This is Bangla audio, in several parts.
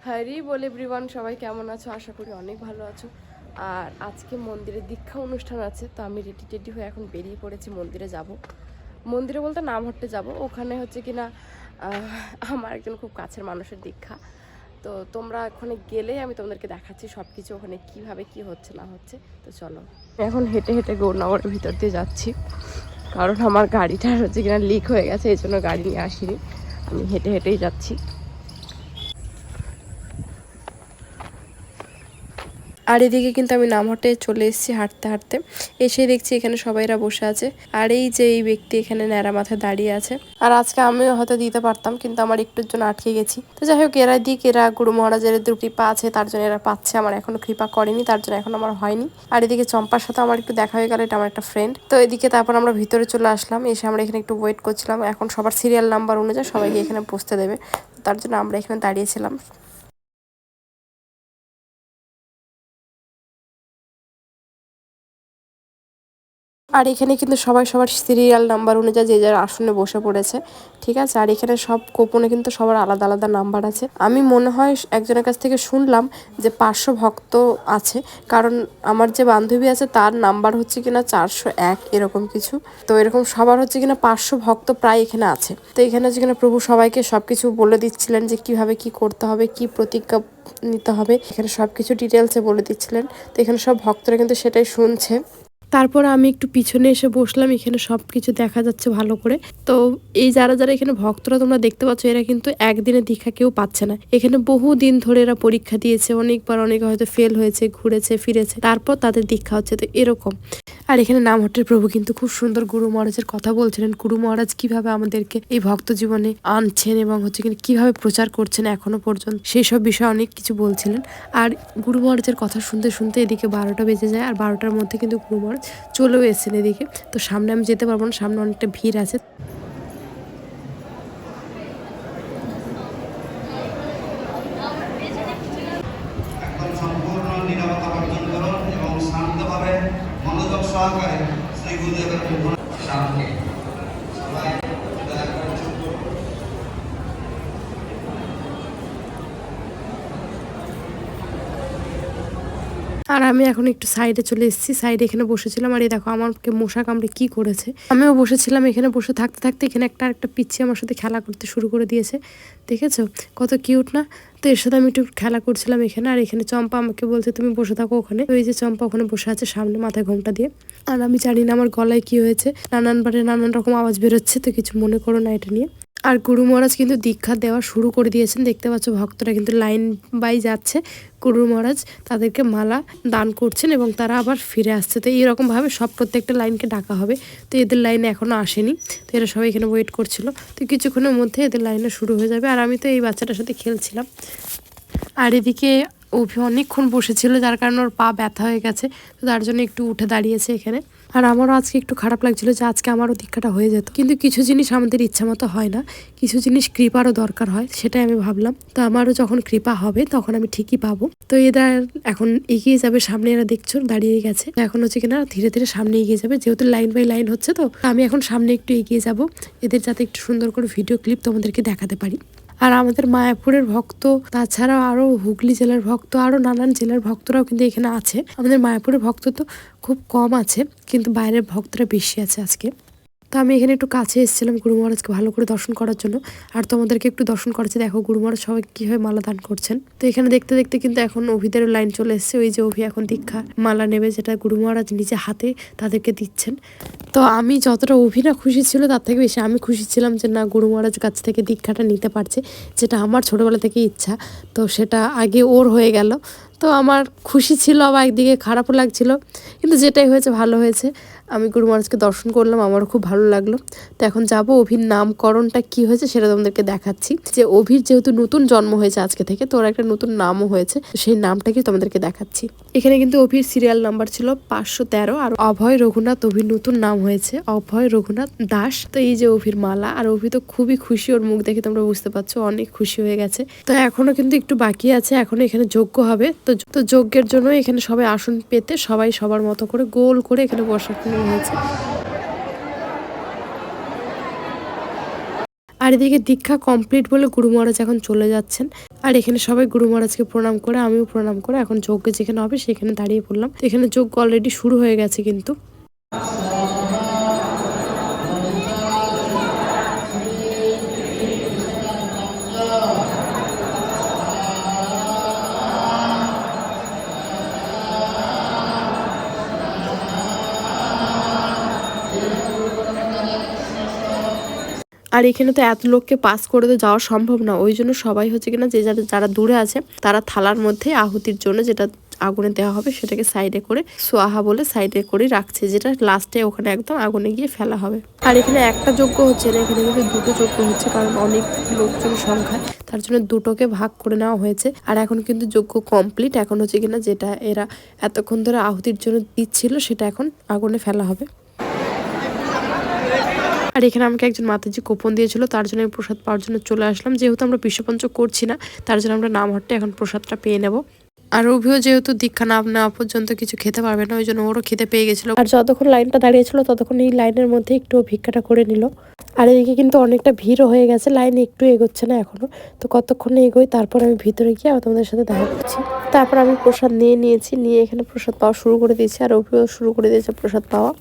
হ্যারি বলে এভরিওয়ান, সবাই কেমন আছো? আশা করি অনেক ভালো আছো। আর আজকে মন্দিরে দীক্ষা অনুষ্ঠান আছে, তো আমি রেডি হয়ে এখন বেরিয়ে পড়েছি। মন্দিরে যাব, মন্দিরে বলতে নামহট্টে যাব। ওখানে হচ্ছে কিনা আমার একজন খুব কাছের মানুষের দীক্ষা। তো তোমরা ওখানে গেলেই আমি তোমাদেরকে দেখাচ্ছি সব কিছু, ওখানে কীভাবে কী হচ্ছে না হচ্ছে। তো চলো, এখন হেঁটে হেঁটে গৌরনগরের ভিতর দিয়ে যাচ্ছি, কারণ আমার গাড়িটা হচ্ছে কিনা লিক হয়ে গেছে, এই জন্য গাড়ি নিয়ে আসিনি। আমি হেঁটে হেঁটেই যাচ্ছি। আর এদিকে কিন্তু আমি নামহট্টে চলে এসেছি হাঁটতে হাঁটতে। এসে দেখছি এখানে সবাইরা বসে আছে, আর এই যে এই ব্যক্তি এখানে ন্যাড়া মাথায় দাঁড়িয়ে আছে। আর আজকে আমিও হয়তো দিতে পারতাম, কিন্তু আমার একটুর জন্য আটকে গেছি। তো যাই হোক, এরা দিক, এরা গুরু মহারাজের কৃপা আছে তার জন্য এরা পাচ্ছে, আমার এখনো কৃপা করেনি, তার জন্য এখন আমার হয়নি। আর এদিকে চম্পার সাথে আমার একটু দেখা হয়ে গেল, এটা আমার একটা ফ্রেন্ড। তো এদিকে তারপর আমরা ভিতরে চলে আসলাম, এসে আমরা এখানে একটু ওয়েট করছিলাম। এখন সবার সিরিয়াল নাম্বার অনুযায়ী সবাইকে এখানে বসতে দেবে, তার জন্য আমরা এখানে দাঁড়িয়েছিলাম। আর এখানে কিন্তু সবাই সবার সিরিয়াল নাম্বার অনুযায়ী যে যার আসনে বসে পড়েছে, ঠিক আছে। আর এখানে সব কোপনে কিন্তু সবার আলাদা আলাদা নাম্বার আছে। আমি মনে হয় একজনের কাছ থেকে শুনলাম যে 500 ভক্ত আছে, কারণ আমার যে বান্ধবী আছে তার নাম্বার হচ্ছে কিনা 401 এরকম কিছু। তো এরকম সবার হচ্ছে কিনা 500 ভক্ত প্রায় এখানে আছে। তো এখানে হচ্ছে কিনা প্রভু সবাইকে সবকিছু বলে দিচ্ছিলেন যে কিভাবে কি করতে হবে, কি প্রতিজ্ঞা নিতে হবে, এখানে সবকিছু ডিটেলসে বলে দিচ্ছিলেন। তো এখানে সব ভক্তরা কিন্তু সেটাই শুনছে। তারপর আমি একটু পিছনে এসে বসলাম, এখানে সব কিছু দেখা যাচ্ছে ভালো করে। তো এই যারা যারা এখানে ভক্তরা তোমরা দেখতে পাচ্ছ, এরা কিন্তু একদিনে দীক্ষা কেউ পাচ্ছে না। এখানে বহু দিন ধরে এরা পরীক্ষা দিয়েছে, অনেকবার, অনেকে হয়তো ফেল হয়েছে, ঘুরেছে ফিরেছে, তারপর তাদের দীক্ষা হচ্ছে। তো এরকম। আর এখানে নামহট্টের প্রভু কিন্তু খুব সুন্দর গুরু মহারাজের কথা বলছিলেন, গুরু মহারাজ কিভাবে আমাদেরকে এই ভক্ত জীবনে আনছেন এবং হচ্ছে কিভাবে প্রচার করছেন এখনো পর্যন্ত, সেই সব বিষয়ে অনেক কিছু বলছিলেন। আর গুরু মহারাজের কথা শুনতে শুনতে এদিকে 12টা বেজে যায়, আর 12টার মধ্যে কিন্তু গুরু মহারাজ চলেও এসেছেন এদিকে। তো সামনে আমি যেতে পারবো না, সামনে অনেকটা ভিড় আছে। সম্পূর্ণ নিরাপত্তা বর্জন করুন এবং শান্তভাবে মনোযোগ সহকারে শ্রী গুরুদেবের সামনে সবাই আর আমি এখন একটু সাইডে চলে এসেছি, সাইডে এখানে বসেছিলাম। আর এই দেখো আমাকে মশা কামড়ে কি করেছে। আমিও বসেছিলাম, এখানে বসে থাকতে থাকতে এখানে একটা পিচ্চি আমার সাথে খেলা করতে শুরু করে দিয়েছে, দেখেছো কত কিউট না। তো এর সাথে আমি একটু খেলা করছিলাম এখানে। আর এখানে চম্পা আমাকে বলছে তুমি বসে থাকো ওখানে। ওই যে চম্পা ওখানে বসে আছে সামনে, মাথায় ঘোমটা দিয়ে। আর আমি জানি না আমার গলায় কি হয়েছে, নানানবারে নানান রকম আওয়াজ বেরোচ্ছে, তো কিছু মনে করো না এটা নিয়ে। আর গুরু মহারাজ কিন্তু দীক্ষা দেওয়া শুরু করে দিয়েছেন, দেখতে পাচ্ছ ভক্তরা কিন্তু লাইন বাই যাচ্ছে। গুরু মহারাজ তাদেরকে মালা দান করছেন এবং তারা আবার ফিরে আসছে। তো এইরকমভাবে সব প্রত্যেকটা লাইনকে ডাকা হবে। তো এদের লাইনে এখনও আসেনি, তো এরা সবাই এখানে ওয়েট করছিল। তো কিছুক্ষণের মধ্যে এদের লাইনে শুরু হয়ে যাবে। আর আমি তো এই বাচ্চাটার সাথে খেলছিলাম। আর এদিকে অভি অনেকক্ষণ বসেছিল, যার কারণে ওর পা ব্যথা হয়ে গেছে, তো তার জন্য একটু উঠে দাঁড়িয়েছে এখানে। আর আমারও আজকে একটু খারাপ লাগছিল যে আজকে আমারও দীক্ষাটা হয়ে যেত, কিন্তু কিছু জিনিস আমাদের ইচ্ছা মতো হয় না, কিছু জিনিস কৃপারও দরকার হয়, সেটাই আমি ভাবলাম। তো আমারও যখন কৃপা হবে তখন আমি ঠিকই পাবো। তো এরা এখন এগিয়ে যাবে সামনে, এরা দেখছো দাঁড়িয়ে গেছে। এখন হচ্ছে কিনা ধীরে ধীরে সামনে এগিয়ে যাবে, যেহেতু লাইন বাই লাইন হচ্ছে। তো আমি এখন সামনে একটু এগিয়ে যাব, এদের যাতে একটু সুন্দর করে ভিডিও ক্লিপ তোমাদেরকে দেখাতে পারি। আর আমাদের মায়াপুরের ভক্ত, তাছাড়াও আরও হুগলি জেলার ভক্ত, আরও নানান জেলার ভক্তরাও কিন্তু এখানে আছে। আমাদের মায়াপুরের ভক্ত তো খুব কম আছে, কিন্তু বাইরের ভক্তরা বেশি আছে আজকে। তো আমি এখানে একটু কাছে এসেছিলাম গুরু মহারাজকে ভালো করে দর্শন করার জন্য। আর তোমাদেরকে একটু দর্শন করাচ্ছি, দেখো গুরু মহারাজ সবাই কীভাবে মালা দান করছেন। তো এখানে দেখতে দেখতে কিন্তু এখন অভিদের লাইন চলে এসেছে। ওই যে অভি এখন দীক্ষা মালা নেবে, যেটা গুরু মহারাজ নিজে হাতে তাদেরকে দিচ্ছেন। তো আমি যতটা অভি না খুশি ছিল, তার থেকে বেশি আমি খুশি ছিলাম যে না, গুরু মহারাজ কাছ থেকে দীক্ষাটা নিতে পারছে, যেটা আমার ছোটোবেলা থেকে ইচ্ছা। তো সেটা আগে ওর হয়ে গেল, তো আমার খুশি ছিল, আবার একদিকে খারাপও লাগছিল, কিন্তু যেটাই হয়েছে ভালো হয়েছে। আমি গুরু মহারাজকে দর্শন করলাম, আমারও খুব ভালো লাগলো। তো এখন যাব, অভির নামকরণটা কি হয়েছে সেটা তোমাদেরকে দেখাচ্ছি। যে অভির যেহেতু নতুন জন্ম হয়েছে আজকে থেকে, তো ওর একটা নতুন নামও হয়েছে, সেই নামটাকে তোমাদেরকে দেখাচ্ছি। এখানে কিন্তু অভির সিরিয়াল নাম্বার ছিল 513, আর অভয় রঘুনাথ অভির নতুন নাম হয়েছে অভয় রঘুনাথ দাস। তো এই যে অভির মালা, আর অভি তো খুবই খুশি, ওর মুখ দেখে তোমরা বুঝতে পারছো অনেক খুশি হয়ে গেছে। তো এখনো কিন্তু একটু বাকি আছে, এখনো এখানে যজ্ঞ হবে। তো যজ্ঞের জন্য এখানে সবাই আসন পেতে সবাই সবার মতো করে গোল করে এখানে বসানো হয়েছে। আর এদিকে দীক্ষা কমপ্লিট বলে গুরু মহারাজ এখন চলে যাচ্ছেন। আর এখানে সবাই গুরু মহারাজকে প্রণাম করে, আমিও প্রণাম করে এখন যজ্ঞ যেখানে হবে সেখানে দাঁড়িয়ে পড়লাম। তো এখানে যজ্ঞ অলরেডি শুরু হয়ে গেছে কিন্তু। আর এখানে তো এত লোককে পাস করে তো যাওয়া সম্ভব না, ওই জন্য সবাই হচ্ছে কিনা যে যারা দূরে আছে তারা থালার মধ্যে আহুতির জন্য যেটা আগুনে দেওয়া হবে সেটাকে সাইডে করে সোয়াহা বলে সাইডে করে রাখছে, যেটা লাস্টে ওখানে একদম আগুনে গিয়ে ফেলা হবে। আর এখানে একটা যজ্ঞ হচ্ছে না, এখানে কিন্তু দুটো যজ্ঞ হচ্ছে, কারণ অনেক লোকজন সংখ্যায়, তার জন্য দুটোকে ভাগ করে নেওয়া হয়েছে। আর এখন কিন্তু যজ্ঞ কমপ্লিট, এখন হচ্ছে কিনা যেটা এরা এতক্ষণ ধরে আহুতির জন্য দিচ্ছিল সেটা এখন আগুনে ফেলা হবে। আর এখানে আমাকে একজন মাতাজি কুপন দিয়েছিল, তার জন্য আমি প্রসাদ পাওয়ার জন্য চলে আসলাম। যেহেতু আমরা বিশ্বপঞ্চক করছি না, তার জন্য আমরা নামহট্টে এখন প্রসাদটা পেয়ে নেব। আর অভিও যেহেতু দীক্ষা না নেওয়া পর্যন্ত কিছু খেতে পারবে না, ওই জন্য ওরও খেতে পেয়ে গেছিল। আর যতক্ষণ লাইনটা দাঁড়িয়েছিল ততক্ষণ এই লাইনের মধ্যে একটু ভিক্ষাটা করে নিল। আর এদিকে কিন্তু অনেকটা ভিড়ও হয়ে গেছে, লাইন একটু এগোচ্ছে না এখনো। তো কতক্ষণে এগোই, তারপর আমি ভিতরে গিয়ে তোমাদের সাথে দেখা করছি। তারপর আমি প্রসাদ নিয়ে এখানে প্রসাদ পাওয়া শুরু করে দিয়েছি, আর অভিও শুরু করে দিয়েছে প্রসাদ পাওয়া।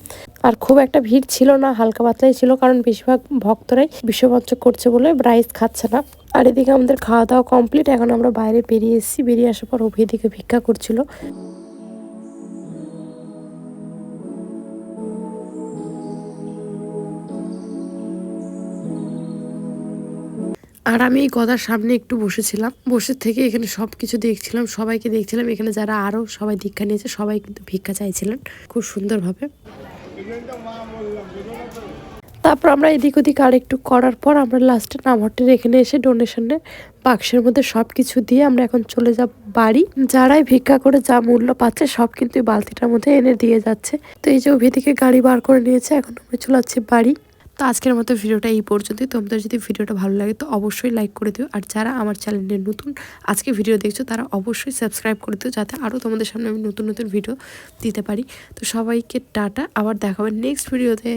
আর খুব একটা ভিড় ছিল না, হালকা পাতলাই ছিল, কারণ বেশিরভাগ ভক্তরাই বিশ্বপঞ্চক করছে বলে রাইস খাচ্ছে না। আর এদিকে আমাদের খাওয়া দাওয়া কমপ্লিট, এখন আমরা বাইরে বেরিয়ে এসেছি। বেরিয়ে আসার পর অভি এদিকে ভিক্ষা করছিল। আর আমি এই গদার সামনে একটু বসেছিলাম, বসে থেকে এখানে সবকিছু দেখছিলাম, সবাইকে দেখছিলাম। এখানে যারা আরো সবাই দীক্ষা নিয়েছে সবাই কিন্তু ভিক্ষা চাইছিলেন খুব সুন্দরভাবে। তারপর আমরা এদিক ওদিক আর একটু করার পর আমরা লাস্টে নামহট্টের এখানে এসে ডোনেশনের বাক্সের মধ্যে সবকিছু দিয়ে আমরা এখন চলে যাব বাড়ি। যারাই ভিক্ষা করে যা মূল্য পাচ্ছে সব কিন্তু এই বালতিটার মধ্যে এনে দিয়ে যাচ্ছে। তো এই যে ওইদিকে গাড়ি বার করে নিয়েছে, এখন আমরা চলে যাচ্ছি বাড়ি। তো আজকের মতো ভিডিওটা এই পর্যন্তই। তোমাদের যদি ভিডিওটা ভালো লাগে তো অবশ্যই লাইক করে দিও, আর যারা আমার চ্যানেলে নতুন আজকে ভিডিও দেখছো তারা অবশ্যই সাবস্ক্রাইব করে দিও, যাতে আরও তোমাদের সামনে আমি নতুন নতুন ভিডিও দিতে পারি। তো সবাইকে টাটা, আবার দেখা হবে নেক্সট ভিডিওতে।